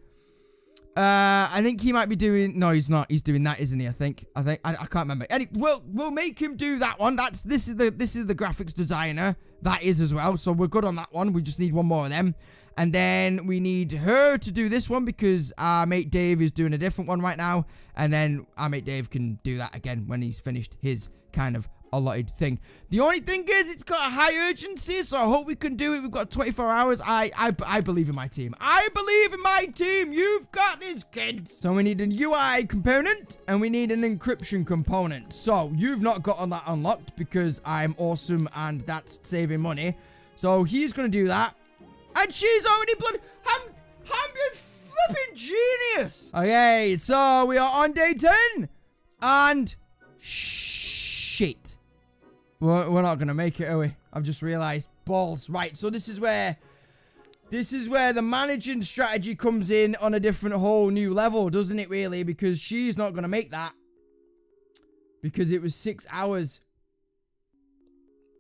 I think he might be doing, no, he's not. He's doing that, isn't he? I can't remember. Anyway, we'll make him do that one. This is the graphics designer. That is as well. So we're good on that one. We just need one more of them. And then we need her to do this one because our mate Dave is doing a different one right now. And then our mate Dave can do that again when he's finished his kind of allotted thing. The only thing is, it's got a high urgency, so I hope we can do it. We've got 24 hours. I believe in my team. I believe in my team. You've got this, kids. So we need an UI component, and we need an encryption component. So you've not gotten that unlocked because I'm awesome, and that's saving money. So he's going to do that. And she's already blood. I'm just flipping genius. Okay, so we are on day 10. And shit. We're not going to make it, are we? I've just realized. Balls. Right, so this is where the managing strategy comes in on a different whole new level, doesn't it, really? Because she's not going to make that. Because it was 6 hours.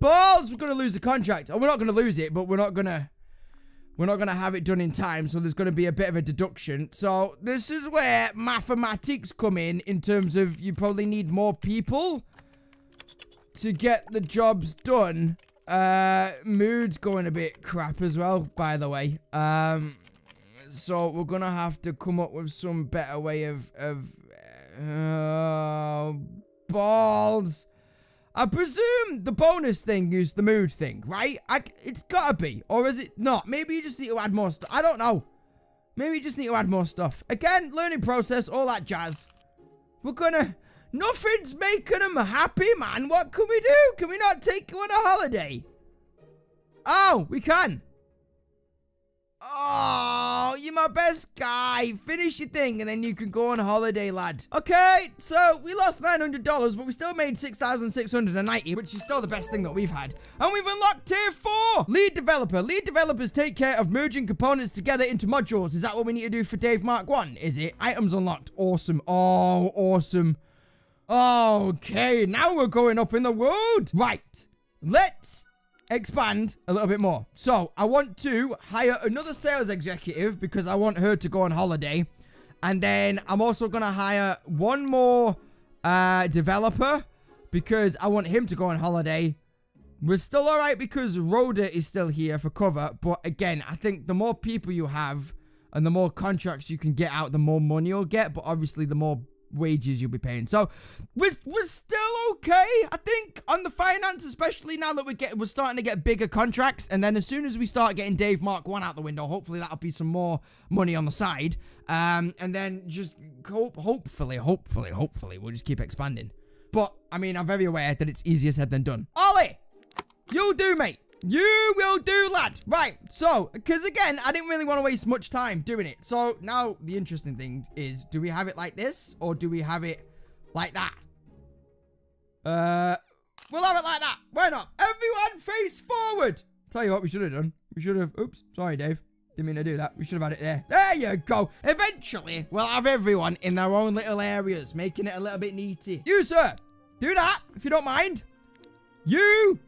Balls! We're going to lose the contract. Oh, we're not going to lose it, but we're not going to have it done in time, so there's going to be a bit of a deduction. So this is where mathematics come in terms of you probably need more people to get the jobs done. Mood's going a bit crap as well, by the way. So we're going to have to come up with some better way of balls. I presume the bonus thing is the mood thing, right? It's gotta be. Or is it not? Maybe you just need to add more stuff. I don't know. Maybe you just need to add more stuff. Again, learning process, all that jazz. We're gonna... Nothing's making them happy, man. What can we do? Can we not take you on a holiday? Oh, we can. Oh, you're my best guy. Finish your thing and then you can go on holiday, lad. Okay, so we lost $900, but we still made $6,690, which is still the best thing that we've had. And we've unlocked tier 4. Lead developer. Lead developers take care of merging components together into modules. Is that what we need to do for Dave Mark 1? Is it? Items unlocked. Awesome. Oh, awesome. Okay, now we're going up in the world. Right. Let's expand a little bit more. So I want to hire another sales executive because I want her to go on holiday, and then I'm also gonna hire one more developer because I want him to go on holiday. We're still all right because Rhoda is still here for cover, but again, I think the more people you have and the more contracts you can get out, the more money you'll get, but obviously the more wages you'll be paying. So we're still okay, I think, on the finance, especially now that we're starting to get bigger contracts. And then as soon as we start getting Dave Mark 1 out the window, hopefully that'll be some more money on the side, and then just hopefully we'll just keep expanding. But I mean, I'm very aware that it's easier said than done. Ollie, you'll do, mate. You will do, lad. Right, so, because again, I didn't really want to waste much time doing it. So, now, the interesting thing is, do we have it like this, or do we have it like that? We'll have it like that. Why not? Everyone face forward. Tell you what we should have done. We should have, oops, sorry, Dave. Didn't mean to do that. We should have had it there. There you go. Eventually, we'll have everyone in their own little areas, making it a little bit neaty. You, sir, do that, if you don't mind. You...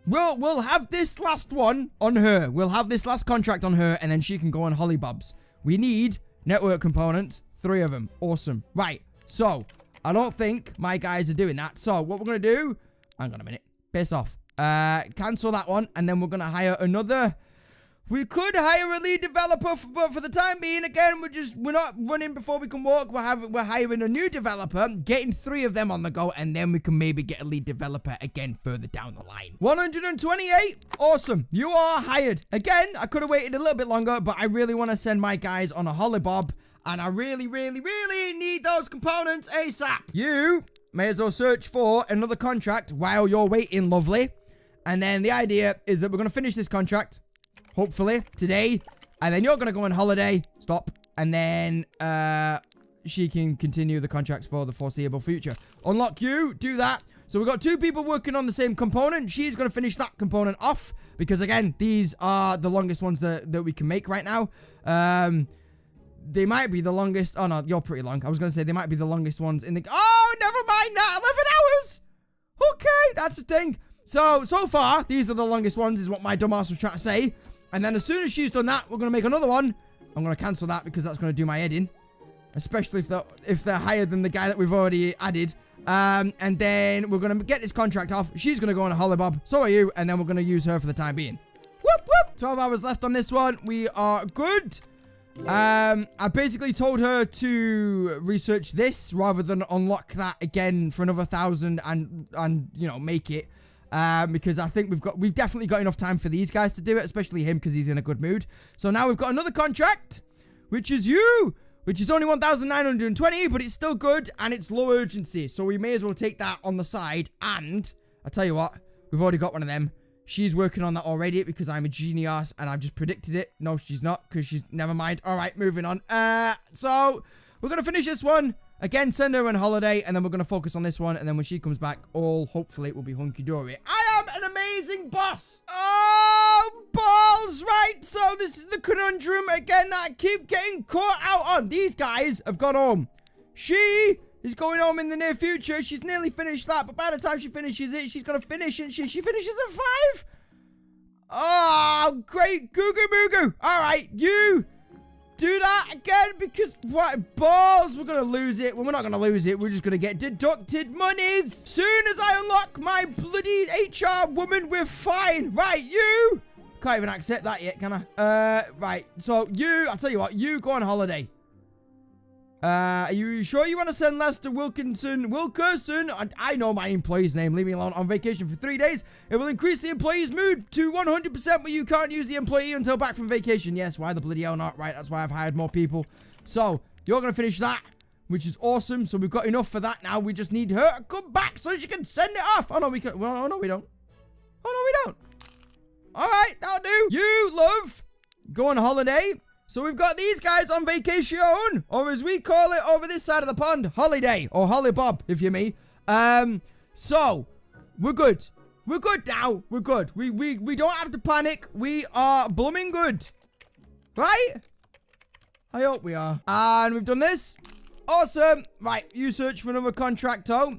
We'll have this last one on her. We'll have this last contract on her, and then she can go on Hollybobs. We need network components. 3 of them. Awesome. Right. So, I don't think my guys are doing that. So, what we're going to do... Hang on a minute. Piss off. Cancel that one, and then we're going to hire another... We could hire a lead developer, but for the time being, again, we're not running before we can walk. We're hiring a new developer, getting 3 of them on the go, and then we can maybe get a lead developer again further down the line. 128. Awesome. You are hired. Again, I could have waited a little bit longer, but I really want to send my guys on a Hollybob, and I really need those components ASAP. You may as well search for another contract while you're waiting, lovely. And then the idea is that we're going to finish this contract, hopefully, today. And then you're going to go on holiday. Stop. And then she can continue the contracts for the foreseeable future. Unlock you. Do that. So we've got 2 people working on the same component. She's going to finish that component off. Because, again, these are the longest ones that we can make right now. They might be the longest. Oh, no. You're pretty long. I was going to say they might be the longest ones in the... Oh, never mind that. 11 hours. Okay. That's the thing. So far, these are the longest ones is what my dumbass was trying to say. And then as soon as she's done that, we're going to make another one. I'm going to cancel that because that's going to do my head in. Especially if they're higher than the guy that we've already added. And then we're going to get this contract off. She's going to go on a Hollybob. So are you. And then we're going to use her for the time being. Whoop, whoop. 12 hours left on this one. We are good. I basically told her to research this rather than unlock that again for another 1,000 and you know, make it. Because I think we've definitely got enough time for these guys to do it, especially him because he's in a good mood. So now we've got another contract, which is you, which is only 1,920, but it's still good and it's low urgency. So we may as well take that on the side. And I tell you what, we've already got one of them. She's working on that already because I'm a genius and I've just predicted it. No, she's not because she's... Never mind. All right, moving on. So we're going to finish this one. Again, send her on holiday and then we're going to focus on this one. And then when she comes back, hopefully it will be hunky-dory. I am an amazing boss. Oh, balls. Right. So this is the conundrum again that I keep getting caught out on. These guys have gone home. She... is going home in the near future. She's nearly finished that, but by the time she finishes it, she's going to finish it. She finishes at 5. Oh, great. Goo Moo Goo. All right, you do that again because, what, balls, we're going to lose it. Well, we're not going to lose it. We're just going to get deducted monies. Soon as I unlock my bloody HR woman, we're fine. Right, you. Can't even accept that yet, can I? Right, so you, I'll tell you what, you go on holiday. Are you sure you want to send Lester Wilkerson? I know my employee's name. Leave me alone. On vacation for 3 days. It will increase the employee's mood to 100%, but you can't use the employee until back from vacation. Yes, why the bloody hell not? Right, that's why I've hired more people. So, you're going to finish that, which is awesome. So, we've got enough for that now. We just need her to come back so she can send it off. Oh, no, we can. Well, oh, no, we don't. Oh, no, we don't. All right, that'll do. You, love, go on holiday. So we've got these guys on vacation, or as we call it over this side of the pond, holiday, or hollybob, if you me. So we're good. We're good now. We're good. We don't have to panic. We are blooming good, right? I hope we are. And we've done this. Awesome. Right, you search for another contractor.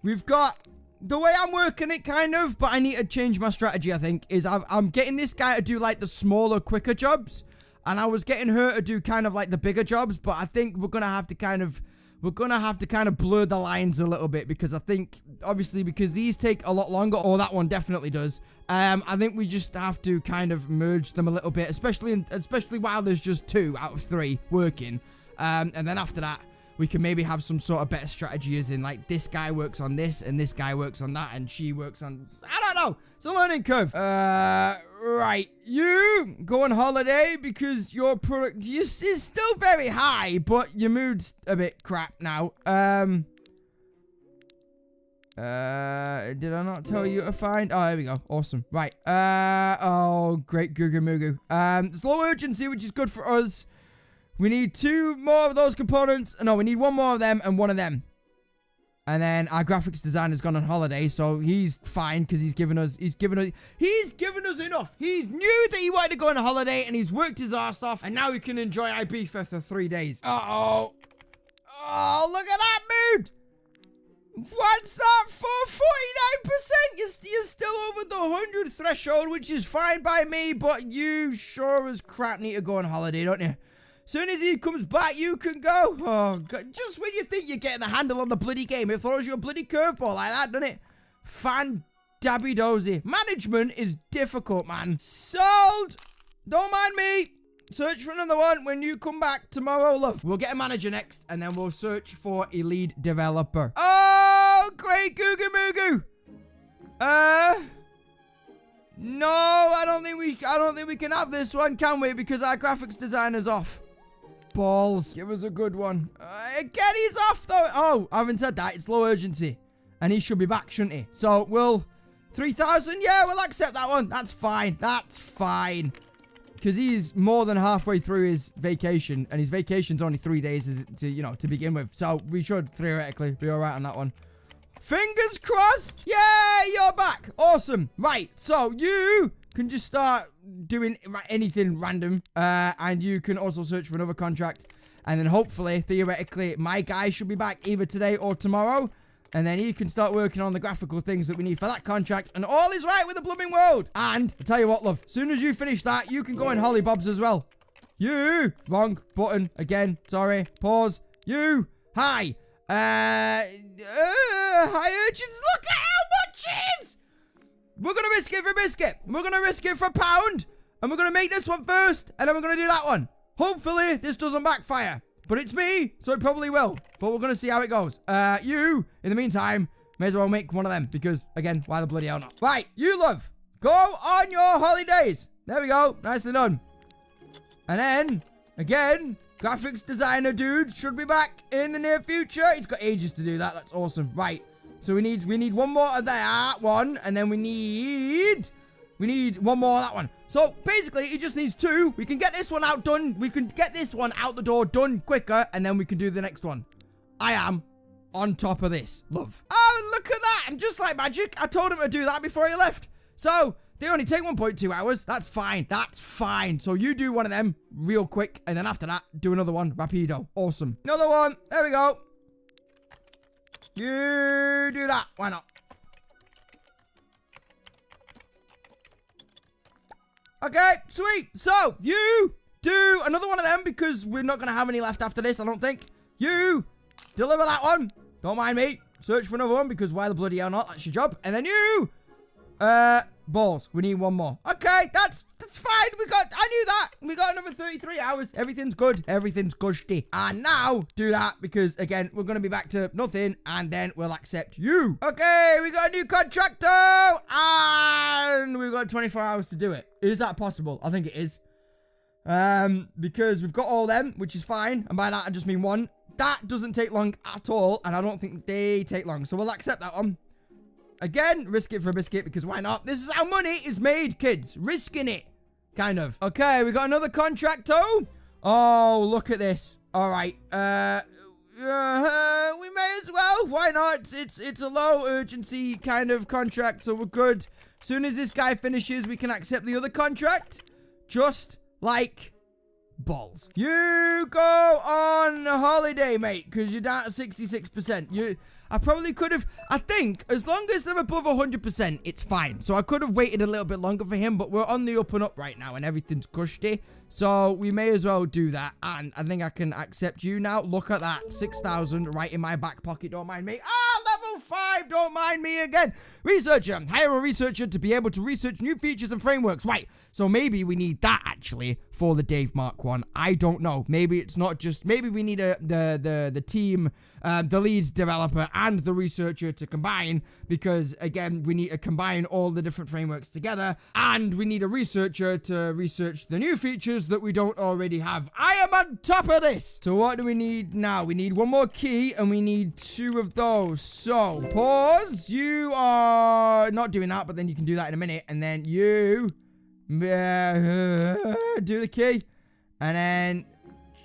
We've got the way I'm working it, kind of, but I need to change my strategy. I think is I'm getting this guy to do like the smaller, quicker jobs. And I was getting her to do kind of like the bigger jobs, but I think we're going to have to kind of blur the lines a little bit because I think, obviously, because these take a lot longer, or that one definitely does. I think we just have to kind of merge them a little bit, especially while there's just 2 out of 3 working. And then after that, we can maybe have some sort of better strategy as in like this guy works on this and this guy works on that and she works on, I don't know. It's a learning curve. Right. You go on holiday because your product is still very high, but your mood's a bit crap now. Did I not tell you to find? Oh, there we go. Awesome. Right. Oh, great. Goo Goo Moo Goo. There's low urgency, which is good for us. We need 2 more of those components. No, we need 1 more of them and 1 of them. And then our graphics designer's gone on holiday, so he's fine because he's given us enough. He knew that he wanted to go on a holiday and he's worked his ass off, and now he can enjoy Ibiza for 3 days. Uh-oh. Oh, look at that mood. What's that for? 49%? You're still over the 100 threshold, which is fine by me, but you sure as crap need to go on holiday, don't you? Soon as he comes back, you can go. Oh, God. Just when you think you're getting the handle on the bloody game, it throws you a bloody curveball like that, doesn't it? Fan-dabby-dozy. Management is difficult, man. Sold. Don't mind me. Search for another one when you come back tomorrow, love. We'll get a manager next, and then we'll search for a lead developer. Oh, great Goo Goo Moo Goo. No, I don't think we can have this one, can we? Because our graphics designer's off. Balls. Give us a good one. Again, he's off, though. Oh, I haven't said that. It's low urgency. And he should be back, shouldn't he? So, we'll... 3,000? Yeah, we'll accept that one. That's fine. That's fine. Because he's more than halfway through his vacation. And his vacation's only 3 days to begin with. So, we should, theoretically, be all right on that one. Fingers crossed. Yay, you're back. Awesome. Right, so you can just start doing anything random. And you can also search for another contract. And then hopefully, theoretically, my guy should be back either today or tomorrow. And then he can start working on the graphical things that we need for that contract. And all is right with the blooming world. And I tell you what, love. As soon as you finish that, you can go in Hollybobs as well. You. Wrong button. Again. Sorry. Pause. You. Hi. High urchins. Look at how much it is. We're going to risk it for biscuit. We're going to risk it for £1. And we're going to make this one first. And then we're going to do that one. Hopefully, this doesn't backfire. But it's me, so it probably will. But we're going to see how it goes. You, in the meantime, may as well make one of them. Because, again, why the bloody hell not? Right, you, love. Go on your holidays. There we go. Nicely done. And then, again, graphics designer dude should be back in the near future. He's got ages to do that. That's awesome. Right. So we need one more of that one. And then we need one more of that one. So basically, he just needs 2. We can get this one out done. We can get this one out the door done quicker. And then we can do the next one. I am on top of this. Love. Oh, look at that. And just like magic, I told him to do that before he left. So they only take 1.2 hours. That's fine. That's fine. So you do one of them real quick. And then after that, do another one. Rapido. Awesome. Another one. There we go. You do that. Why not? Okay, sweet. So, you do another one of them because we're not going to have any left after this, I don't think. You deliver that one. Don't mind me. Search for another one because why the bloody hell not? That's your job. And then you, balls. We need one more. Okay, that's fine. I knew that. We got another 33 hours. Everything's good. Everything's gushy. And now, do that because, again, we're going to be back to nothing and then we'll accept you. Okay, we got a new contractor and we've got 24 hours to do it. Is that possible? I think it is. Because we've got all them, which is fine. And by that, I just mean one. That doesn't take long at all. And I don't think they take long. So we'll accept that one. Again, risk it for a biscuit because why not? This is how money is made, kids. Risking it. Kind of. Okay, we got another contractor. Oh, look at this. All right. We may as well. Why not? It's a low urgency kind of contract, so we're good. As soon as this guy finishes, we can accept the other contract. Just like balls. You go on holiday, mate, because you're down to 66%. I probably could have, I think, as long as they're above 100%, it's fine. So I could have waited a little bit longer for him, but we're on the up and up right now, and everything's cushy. So we may as well do that, and I think I can accept you now. Look at that, 6,000 right in my back pocket, don't mind me. Ah, level 5, don't mind me again. Researcher, hire a researcher to be able to research new features and frameworks. Right, so maybe we need that, actually, for the Dave Mark 1. I don't know. Maybe it's not just, maybe we need the team, the lead developer and the researcher to combine, because, again, we need to combine all the different frameworks together, and we need a researcher to research the new features that we don't already have. I am on top of this. So what do we need now? We need one more key, and we need 2 of those. So, pause. You are not doing that, but then you can do that in a minute, and then you do the key, and then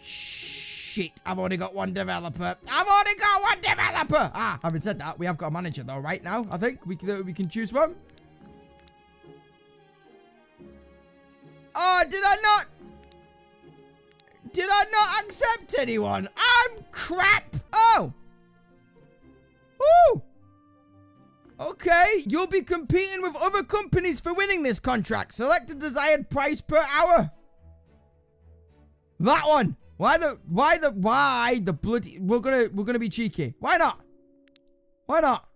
shit, I've only got one developer. Having said that, we have got a manager though right now. I think we can choose from. Oh, did I not accept anyone? I'm crap. Oh. Woo. Okay, you'll be competing with other companies for winning this contract. Select a desired price per hour. That one. Why the bloody... We're gonna be cheeky. Why not? Why not?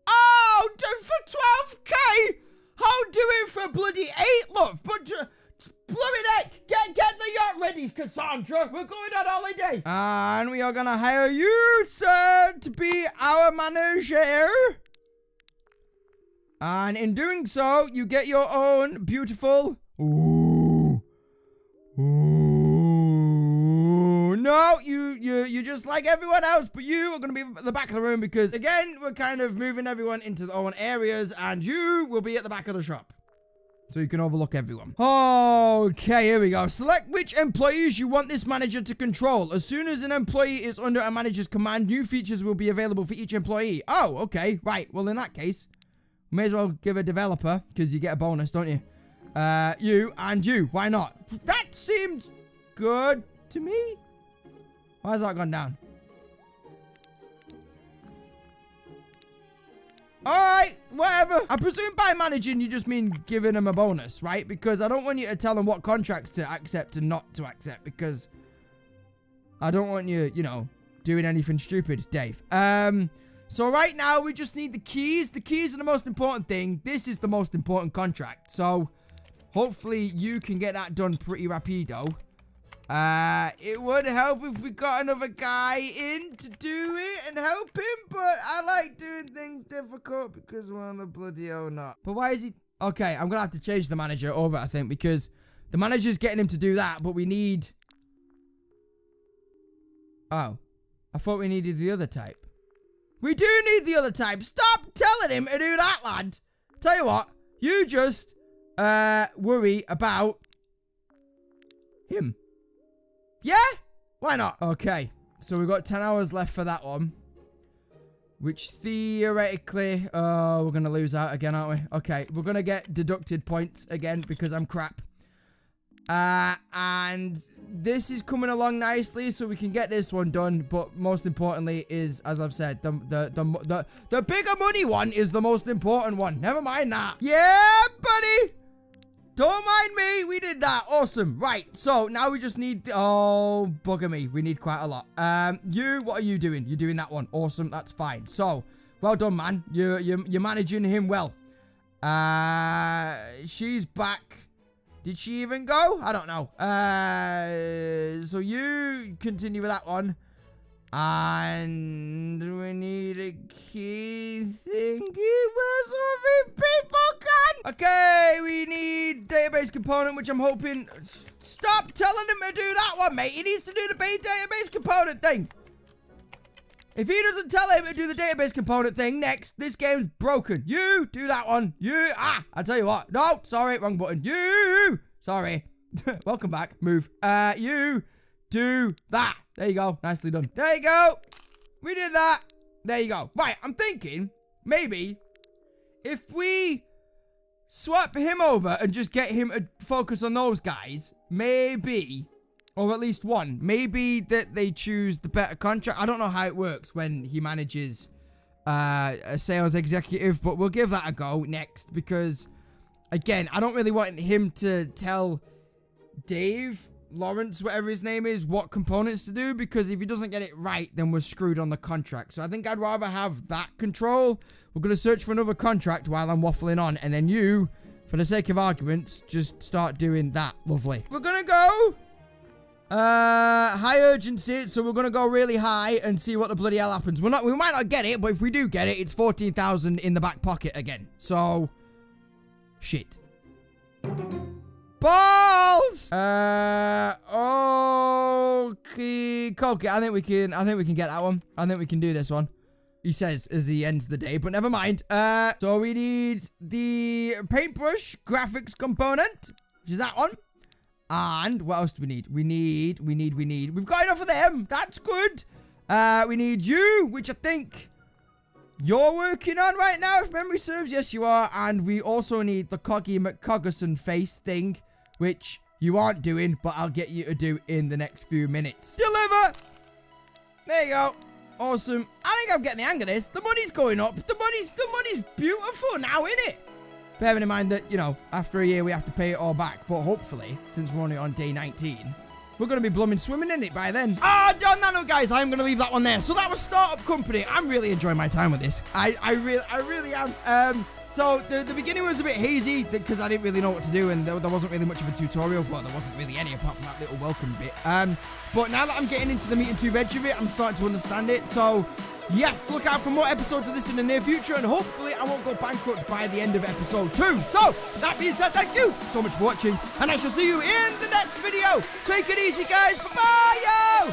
Oh, for 12k? I'll do it for bloody 8, love. But... Blooming heck! Get the yacht ready, Cassandra! We're going on holiday! And we are gonna hire you, sir, to be our manager. And in doing so, you get your own beautiful... Ooh. No, you're just like everyone else, but you are gonna be at the back of the room because, again, we're kind of moving everyone into their own areas, and you will be at the back of the shop. So you can overlook everyone. Okay, here we go. Select which employees you want this manager to control. As soon as an employee is under a manager's command, new features will be available for each employee. Oh, okay. Right. Well, in that case, we may as well give a developer, because you get a bonus, don't you? You and you. Why not? That seems good to me. Why has that gone down? Alright, whatever. I presume by managing you just mean giving them a bonus, right? Because I don't want you to tell them what contracts to accept and not to accept, because I don't want you, you know, doing anything stupid, Dave. So right now we just need the keys. The keys are the most important thing. This is the most important contract. So hopefully you can get that done pretty rapido. It would help if we got another guy in to do it and help him, but I like doing things difficult because we're the bloody hell not. But why is he... Okay, I'm gonna have to change the manager over, I think, because the manager's getting him to do that, but we need... Oh. I thought we needed the other type. We do need the other type. Stop telling him to do that, lad. Tell you what, you just worry about him. Yeah? Why not? Okay, so we've got 10 hours left for that one. Which theoretically, we're going to lose out again, aren't we? Okay, we're going to get deducted points again because I'm crap. And this is coming along nicely, so we can get this one done. But most importantly is, as I've said, the bigger money one is the most important one. Never mind that. Yeah, buddy. Don't mind me. We did that. Awesome. Right. So now we just need... Oh, bugger me. We need quite a lot. What are you doing? You're doing that one. Awesome. That's fine. So, well done, man. You're managing him well. She's back. Did she even go? I don't know. So you continue with that one. And we need a key thingy where some people can. Okay, we need database component, which I'm hoping... Stop telling him to do that one, mate. He needs to do the database component thing. If he doesn't tell him to do the database component thing next, this game's broken. You do that one. I tell you what. No, sorry, wrong button. You, sorry. Welcome back. Move. You do that. There you go. Nicely done. There you go. We did that. There you go. Right, I'm thinking maybe if we swap him over and just get him to focus on those guys, maybe... Or at least one. Maybe that they choose the better contract. I don't know how it works when he manages a sales executive, but we'll give that a go next because, again, I don't really want him to tell Dave, Lawrence, whatever his name is, what components to do, because if he doesn't get it right, then we're screwed on the contract. So I think I'd rather have that control. We're going to search for another contract while I'm waffling on, and then you, for the sake of arguments, just start doing that. Lovely. We're going to go... high urgency, so we're gonna go really high and see what the bloody hell happens. We might not get it, but if we do get it, it's 14,000 in the back pocket again. So, shit. Balls! Okay, I think we can get that one. I think we can do this one. He says as he ends the day, but never mind. So we need the paintbrush graphics component, which is that one. And what else do we need? We need. We've got enough of them. That's good. We need you, which I think you're working on right now, if memory serves. Yes, you are. And we also need the Coggy McCoggerson face thing, which you aren't doing, but I'll get you to do in the next few minutes. Deliver. There you go. Awesome. I think I'm getting the hang of this. The money's going up. The money's beautiful now, isn't it? Bearing in mind that, you know, after a year we have to pay it all back. But hopefully, since we're only on day 19, we're going to be blooming swimming in it by then. On that note, guys, I'm going to leave that one there. So that was Startup Company. I'm really enjoying my time with this. I really am. So the beginning was a bit hazy because I didn't really know what to do. And there wasn't really much of a tutorial. Well, there wasn't really any apart from that little welcome bit. But now that I'm getting into the meat and two veg of it, I'm starting to understand it. So... yes, look out for more episodes of this in the near future, and hopefully I won't go bankrupt by the end of episode 2. So, that being said, thank you so much for watching, and I shall see you in the next video. Take it easy, guys. Bye-bye, yo!